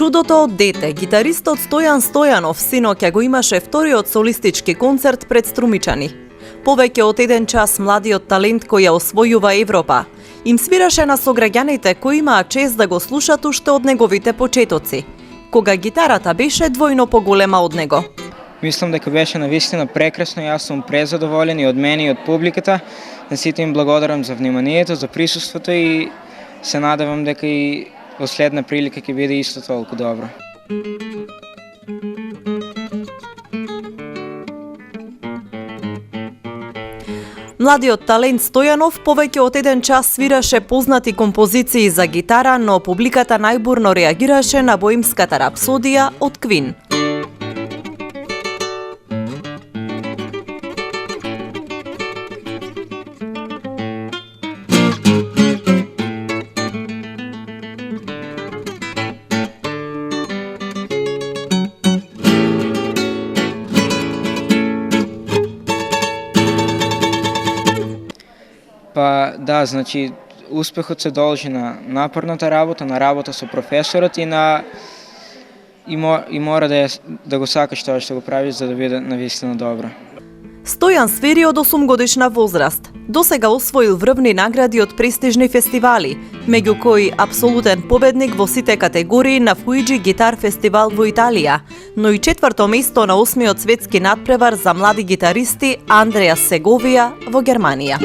Чудото од дете, гитаристот Стојан Стојанов синоќа го имаше вториот солистички концерт пред струмичани. Повеќе од 1 час младиот талент кој ја освојува Европа им свираше на сограѓаните кои имаа чест да го слушат уште од неговите почетоци, кога гитарата беше двојно поголема од него. Мислам дека беше навистина прекрасно, јас сум презадоволен и од мене и од публиката. На сите им благодарам за вниманието, за присуството и се надевам дека и во следна прилика ќе биде исто толку добро. Младиот талент Стојанов повеќе од 1 час свираше познати композиции за гитара, но публиката најбурно реагираше на Боемската рапсодија од Квин. Па да, значи успехот се должи на напорната работа, на работа со професорот и мора да го сакаш тоа што го правиш за да биде навистина добро. Стојан свири од 8 годишна возраст. Досега освоил врвни награди од престижни фестивали, меѓу кои апсолутен победник во сите категории на Фуиџи гитар фестивал во Италија, но и 4-то место на 8-миот светски надпревар за млади гитаристи Андреа Сеговија во Германија.